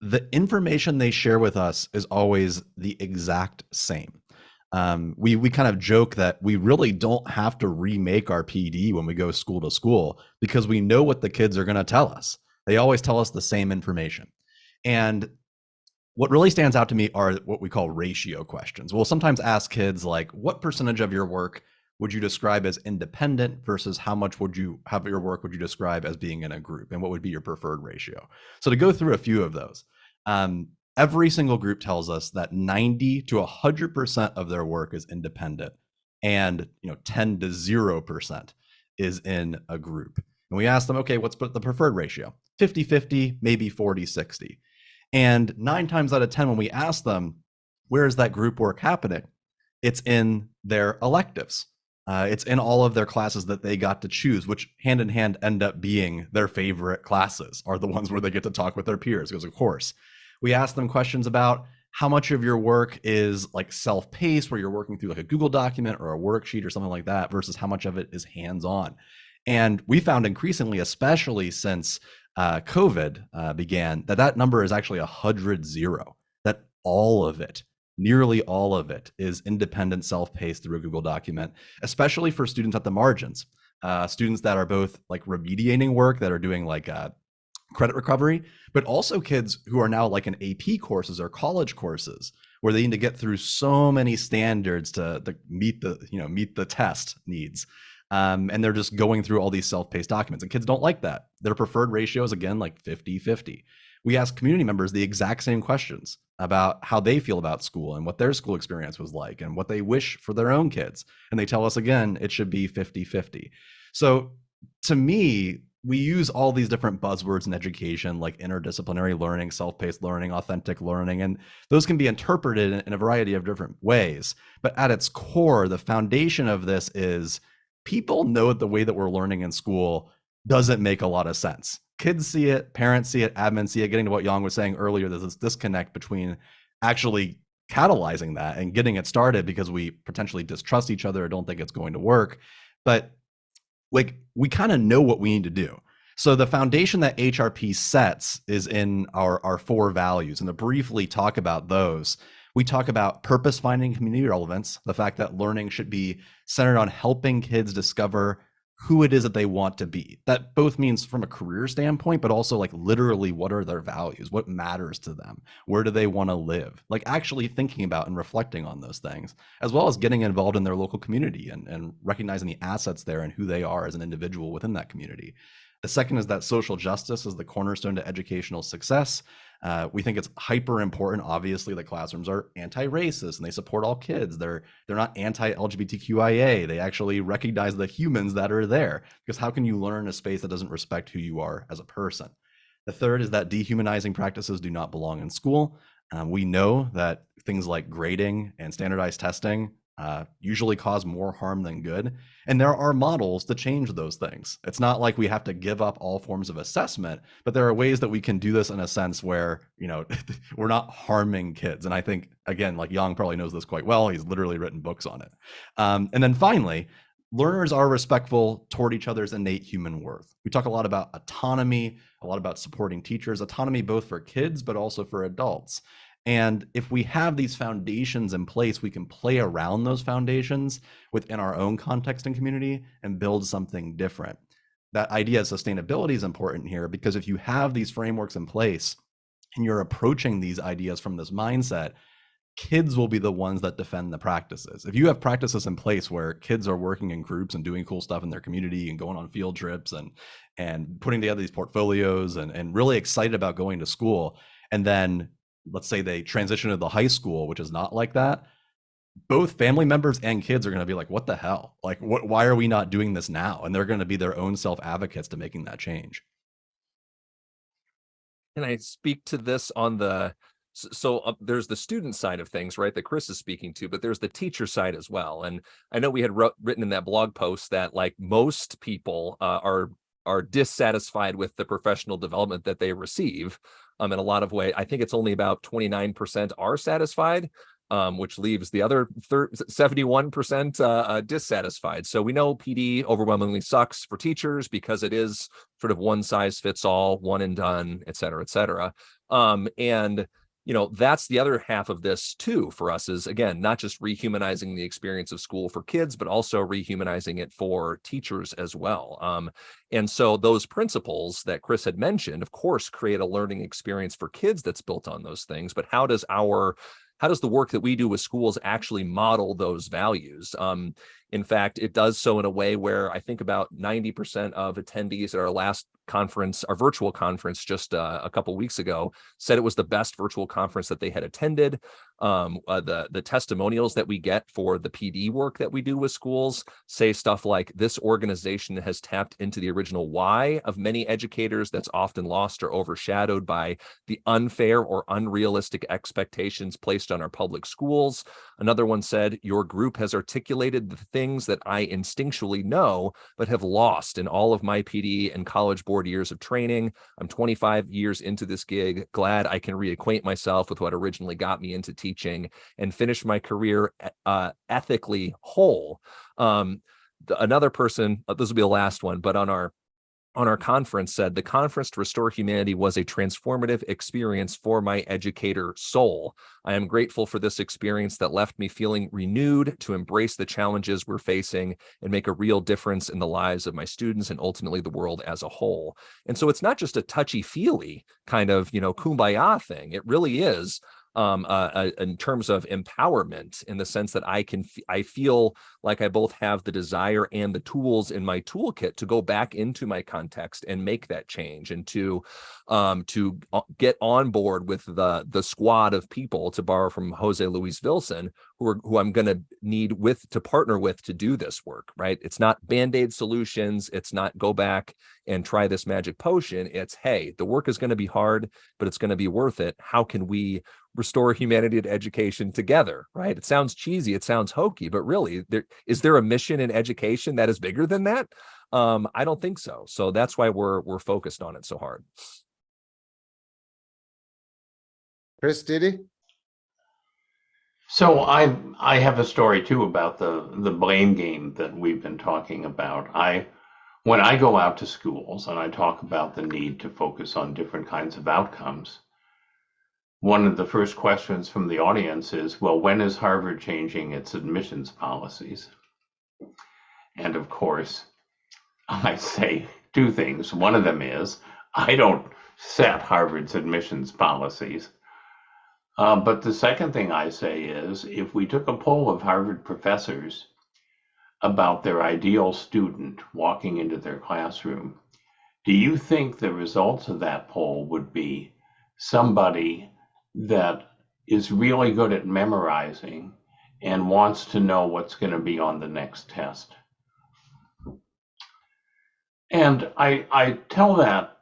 the information they share with us is always the exact same. We kind of joke that we really don't have to remake our PD when we go school to school because we know what the kids are going to tell us. They always tell us the same information. And what really stands out to me are what we call ratio questions. We'll sometimes ask kids like, what percentage of your work would you describe as independent versus how much would you have your work would you describe as being in a group, and what would be your preferred ratio? So to go through a few of those, every single group tells us that 90 to 100% of their work is independent, and 10 to 0% is in a group. And we ask them, okay, what's the preferred ratio? 50-50, maybe 40-60. And 9 times out of 10, when we ask them, where is that group work happening? It's in their electives. It's in all of their classes that they got to choose, which hand in hand end up being their favorite classes, are the ones where they get to talk with their peers, because of course. We ask them questions about how much of your work is like self-paced, where you're working through like a Google document or a worksheet or something like that, versus how much of it is hands-on. And we found increasingly, especially since COVID began, that number is actually 100-0, that all of it, nearly all of it, is independent self-paced through a Google document, especially for students at the margins, students that are both like remediating work, that are doing like credit recovery, but also kids who are now like in AP courses or college courses where they need to get through so many standards to meet the test needs. And they're just going through all these self-paced documents, and kids don't like that. Their preferred ratio is again like 50-50. We ask community members the exact same questions about how they feel about school and what their school experience was like and what they wish for their own kids. And they tell us again, it should be 50-50. So to me, we use all these different buzzwords in education, like interdisciplinary learning, self-paced learning, authentic learning, and those can be interpreted in a variety of different ways. But at its core, the foundation of this is people know that the way that we're learning in school doesn't make a lot of sense. Kids see it, parents see it, admins see it. Getting to what Yang was saying earlier, there's this disconnect between actually catalyzing that and getting it started because we potentially distrust each other or don't think it's going to work. But like, we kind of know what we need to do. So the foundation that HRP sets is in our 4 values. And to briefly talk about those, we talk about purpose finding community relevance, the fact that learning should be centered on helping kids discover who it is that they want to be. That both means from a career standpoint, but also like literally what are their values? What matters to them? Where do they want to live? Like actually thinking about and reflecting on those things, as well as getting involved in their local community and recognizing the assets there and who they are as an individual within that community. The second is that social justice is the cornerstone to educational success. We think it's hyper important, obviously, that classrooms are anti-racist and they support all kids. They're not anti-LGBTQIA. They actually recognize the humans that are there, because how can you learn in a space that doesn't respect who you are as a person? The third is that dehumanizing practices do not belong in school. We know that things like grading and standardized testing usually cause more harm than good. And there are models to change those things. It's not like we have to give up all forms of assessment, but there are ways that we can do this in a sense where, we're not harming kids. And I think, again, like Yang probably knows this quite well. He's literally written books on it. And then finally, learners are respectful toward each other's innate human worth. We talk a lot about autonomy, a lot about supporting teachers, autonomy both for kids, but also for adults. And if we have these foundations in place, we can play around those foundations within our own context and community and build something different. That idea of sustainability is important here, because if you have these frameworks in place and you're approaching these ideas from this mindset, kids will be the ones that defend the practices. If you have practices in place where kids are working in groups and doing cool stuff in their community and going on field trips and putting together these portfolios and really excited about going to school, and then let's say they transition to the high school, which is not like that, both family members and kids are going to be like, what the hell? Like, why are we not doing this now? And they're going to be their own self-advocates to making that change. Can I speak to this on the, there's the student side of things, right, that Chris is speaking to, but there's the teacher side as well. And I know we had written in that blog post that like most people are dissatisfied with the professional development that they receive. In a lot of ways, I think it's only about 29% are satisfied, which leaves the other 71% dissatisfied. So we know PD overwhelmingly sucks for teachers because it is sort of one size fits all, one and done, et cetera, et cetera. And that's the other half of this too for us, is again, not just rehumanizing the experience of school for kids, but also rehumanizing it for teachers as well. And so those principles that Chris had mentioned, of course, create a learning experience for kids that's built on those things. But how does the work that we do with schools actually model those values? In fact, it does so in a way where I think about 90% of attendees at our last conference, our virtual conference just a couple weeks ago, said it was the best virtual conference that they had attended. The testimonials that we get for the PD work that we do with schools say stuff like, this organization has tapped into the original why of many educators that's often lost or overshadowed by the unfair or unrealistic expectations placed on our public schools. Another one said, your group has articulated the things that I instinctually know, but have lost in all of my PD and College Board years of training. I'm 25 years into this gig, glad I can reacquaint myself with what originally got me into teaching and finish my career ethically whole. another person, this will be the last one, but on our conference said, the conference to restore humanity was a transformative experience for my educator soul. I am grateful for this experience that left me feeling renewed to embrace the challenges we're facing and make a real difference in the lives of my students and ultimately the world as a whole. And so it's not just a touchy-feely kind of, kumbaya thing. It really is in terms of empowerment, in the sense that I feel like I both have the desire and the tools in my toolkit to go back into my context and make that change, and to get on board with the squad of people, to borrow from Jose Luis Vilson, who I'm going to need to partner with to do this work, right? It's not Band-Aid solutions. It's not go back and try this magic potion. It's, hey, the work is going to be hard, but it's going to be worth it. How can we restore humanity to education together, right? It sounds cheesy, it sounds hokey, but really, is there a mission in education that is bigger than that? I don't think so. So that's why we're focused on it so hard. Chris, Didi? So I have a story too about the blame game that we've been talking about. When I go out to schools and I talk about the need to focus on different kinds of outcomes, one of the first questions from the audience is, well, when is Harvard changing its admissions policies? And of course, I say two things. One of them is, I don't set Harvard's admissions policies. But the second thing I say is, if we took a poll of Harvard professors about their ideal student walking into their classroom, do you think the results of that poll would be somebody that is really good at memorizing and wants to know what's going to be on the next test? And I tell that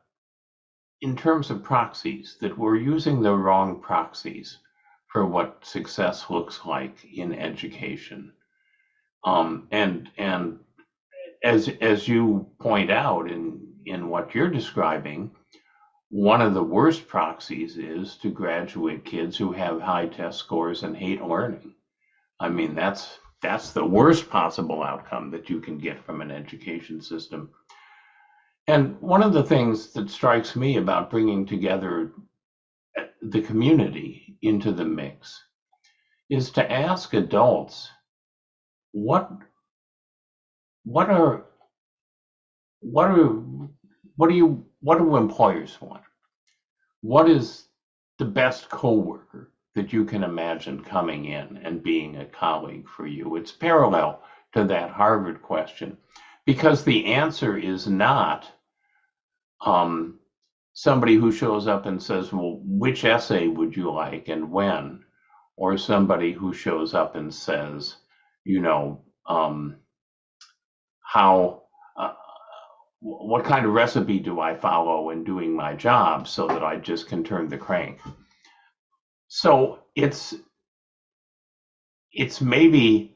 in terms of proxies, that we're using the wrong proxies for what success looks like in education. And as you point out in what you're describing, one of the worst proxies is to graduate kids who have high test scores and hate learning. I mean, that's the worst possible outcome that you can get from an education system. And one of the things that strikes me about bringing together the community into the mix is to ask adults, what do employers want? What is the best coworker that you can imagine coming in and being a colleague for you? It's parallel to that Harvard question, because the answer is not somebody who shows up and says, well, which essay would you like and when? Or somebody who shows up and says, what kind of recipe do I follow in doing my job so that I just can turn the crank? So it's maybe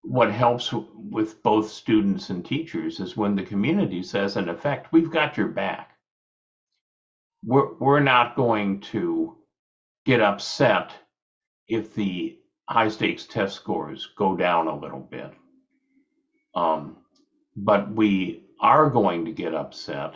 what helps with both students and teachers is when the community says, in effect, we've got your back. We're not going to get upset if the high stakes test scores go down a little bit. But we are going to get upset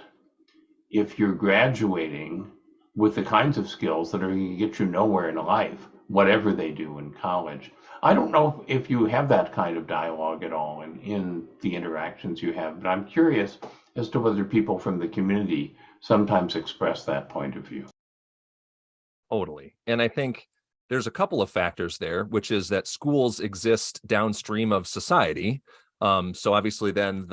if you're graduating with the kinds of skills that are going to get you nowhere in life, whatever they do in college. I don't know if you have that kind of dialogue at all in the interactions you have, but I'm curious as to whether people from the community sometimes express that point of view. Totally. And I think there's a couple of factors there, which is that schools exist downstream of society. So obviously then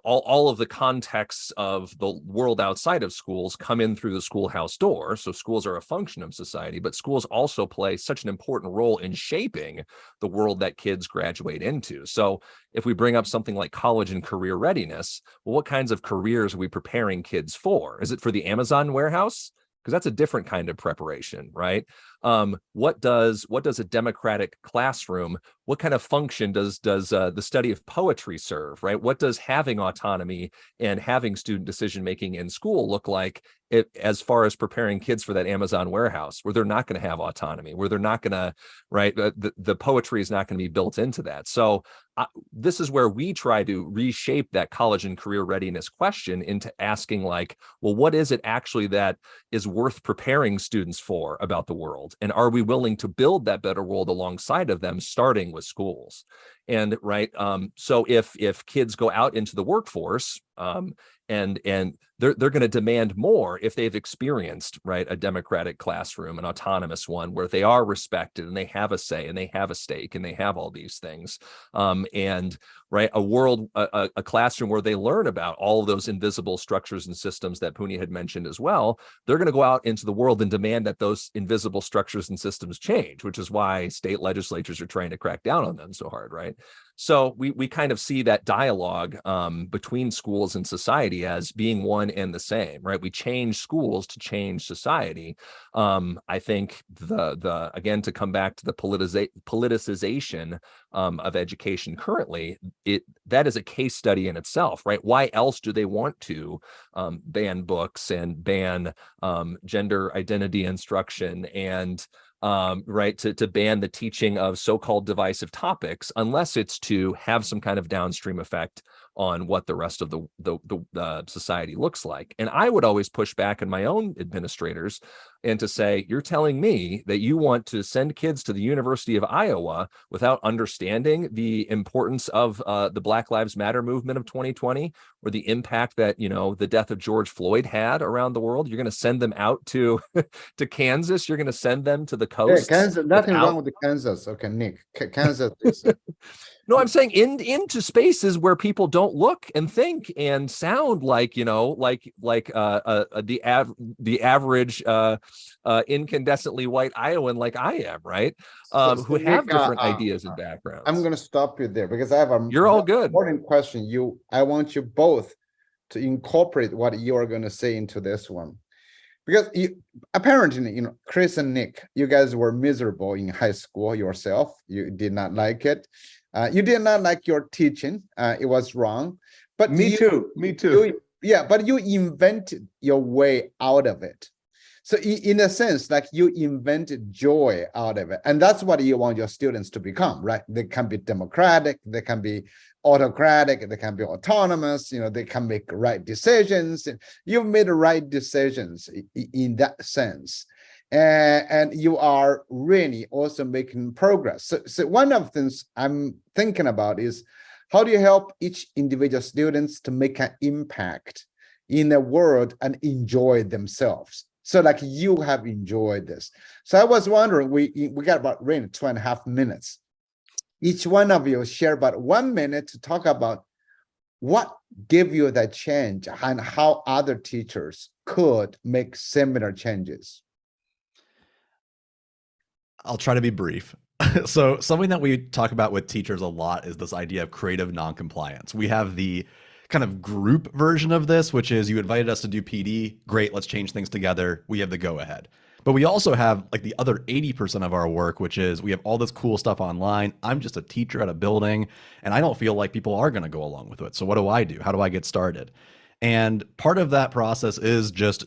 all of the contexts of the world outside of schools come in through the schoolhouse door. So schools are a function of society, but schools also play such an important role in shaping the world that kids graduate into. So if we bring up something like college and career readiness, well, what kinds of careers are we preparing kids for? Is it for the Amazon warehouse? Because that's a different kind of preparation, right? What does a democratic classroom, what kind of function does the study of poetry serve, right? What does having autonomy and having student decision making in school look like as far as preparing kids for that Amazon warehouse, where they're not going to have autonomy, where they're not going to, right? The poetry is not going to be built into that. So this is where we try to reshape that college and career readiness question into asking, like, well, what is it actually that is worth preparing students for about the world? And are we willing to build that better world alongside of them, starting with schools? And right, so if kids go out into the workforce, and they're going to demand more if they've experienced, right, a democratic classroom, an autonomous one where they are respected and they have a say and they have a stake and they have all these things, and right, a classroom where they learn about all of those invisible structures and systems that Puni had mentioned as well. They're going to go out into the world and demand that those invisible structures and systems change, which is why state legislatures are trying to crack down on them so hard, right? So we kind of see that dialogue between schools and society as being one and the same, right? We change schools to change society. I think again, to come back to the politicization of education currently, that is a case study in itself, right? Why else do they want to ban books and ban gender identity instruction and right, to ban the teaching of so-called divisive topics, unless it's to have some kind of downstream effect on what the rest of the society looks like? And I would always push back on my own administrators and to say, you're telling me that you want to send kids to the University of Iowa without understanding the importance of the Black Lives Matter movement of 2020, or the impact that, the death of George Floyd had around the world? You're going to send them out to to Kansas? You're going to send them to the coast? Yeah, Kansas, nothing wrong with the Kansas. Okay, Nick, Kansas is No, I'm saying into spaces where people don't look and think and sound like, the average incandescently white Iowan like I am, right? Who have Nick, different ideas and backgrounds. I'm going to stop you there because I have a You're all good. important question. I want you both to incorporate what you are going to say into this one. Because apparently, Chris and Nick, you guys were miserable in high school yourself. You did not like it. You did not like your teaching. It was wrong. But Me too. But you invented your way out of it. So in a sense, like, you invented joy out of it. And that's what you want your students to become, right? They can be democratic, they can be autocratic, they can be autonomous, they can make right decisions. You've made the right decisions in that sense. And you are really also making progress. So one of the things I'm thinking about is, how do you help each individual students to make an impact in the world and enjoy themselves? So like you have enjoyed this. So I was wondering, we got about 2.5 minutes. Each one of you share about 1 minute to talk about what gave you that change and how other teachers could make similar changes. I'll try to be brief. So something that we talk about with teachers a lot is this idea of creative noncompliance. We have the kind of group version of this, which is, you invited us to do PD, great, let's change things together. We have the go ahead. But we also have like the other 80% of our work, which is we have all this cool stuff online. I'm just a teacher at a building and I don't feel like people are going to go along with it. So what do I do? How do I get started? And part of that process is just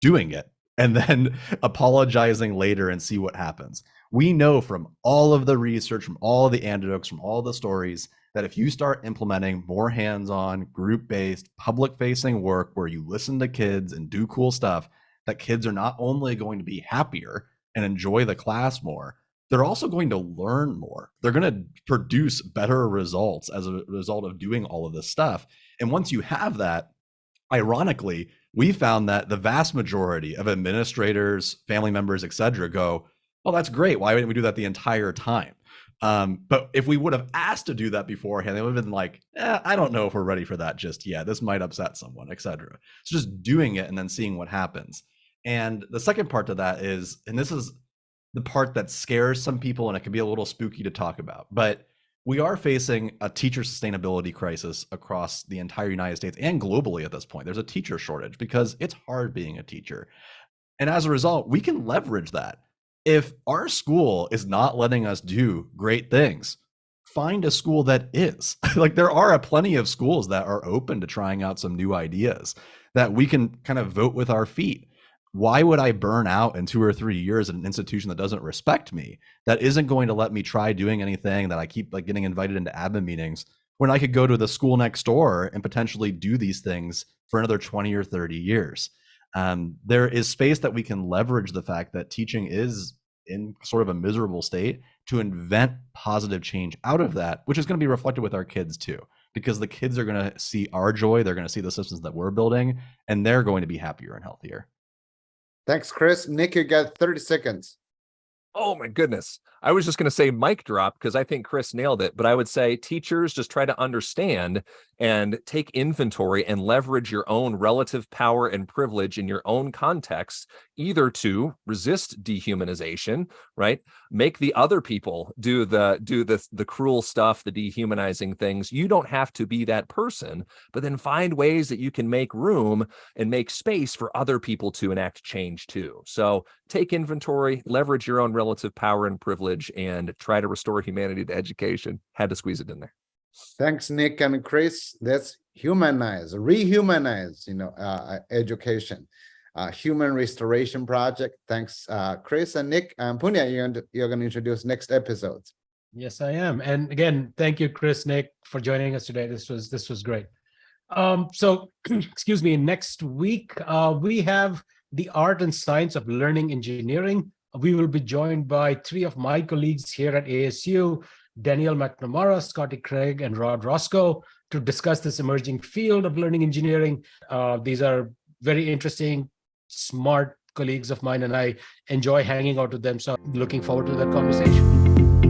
doing it and then apologizing later and see what happens. We know from all of the research, from all the anecdotes, from all the stories, that if you start implementing more hands-on, group-based, public-facing work where you listen to kids and do cool stuff, that kids are not only going to be happier and enjoy the class more, they're also going to learn more. They're going to produce better results as a result of doing all of this stuff. And once you have that, ironically, we found that the vast majority of administrators, family members, etc., go, "Oh, that's great. Why didn't we do that the entire time?" But if we would have asked to do that beforehand, they would have been like, I don't know if we're ready for that just yet. This might upset someone, etc. So just doing it and then seeing what happens. And the second part to that is, and this is the part that scares some people and it can be a little spooky to talk about, but we are facing a teacher sustainability crisis across the entire United States and globally at this point. There's a teacher shortage because it's hard being a teacher. And as a result, we can leverage that. if our school is not letting us do great things, find a school that is. Like, there are plenty of schools that are open to trying out some new ideas that we can kind of vote with our feet. Why would I burn out in 2 or 3 years at an institution that doesn't respect me, that isn't going to let me try doing anything, that I keep like getting invited into admin meetings, when I could go to the school next door and potentially do these things for another 20 or 30 years? There is space that we can leverage the fact that teaching is in sort of a miserable state to invent positive change out of that, which is going to be reflected with our kids too, because the kids are going to see our joy, they're going to see the systems that we're building, and they're going to be happier and healthier. Thanks, Chris. Nick, you got 30 seconds. Oh my goodness. I was just going to say mic drop because I think Chris nailed it, but I would say teachers just try to understand and take inventory and leverage your own relative power and privilege in your own context, either to resist dehumanization, right? Make the other people do the cruel stuff, the dehumanizing things. You don't have to be that person, but then find ways that you can make room and make space for other people to enact change too. So take inventory, leverage your own relative power and privilege, and try to restore humanity to education. Had to squeeze it in there. Thanks, Nick and Chris. Let's humanize, rehumanize, education. Human Restoration Project. Thanks, Chris and Nick. Punya, you're going to introduce next episodes. Yes, I am. And again, thank you, Chris, Nick, for joining us today. This was great. So, excuse me. Next week, we have the art and science of learning engineering. We will be joined by 3 of my colleagues here at ASU, Daniel McNamara, Scotty Craig, and Rod Roscoe, to discuss this emerging field of learning engineering. These are very interesting, smart colleagues of mine, and I enjoy hanging out with them. So I'm looking forward to that conversation.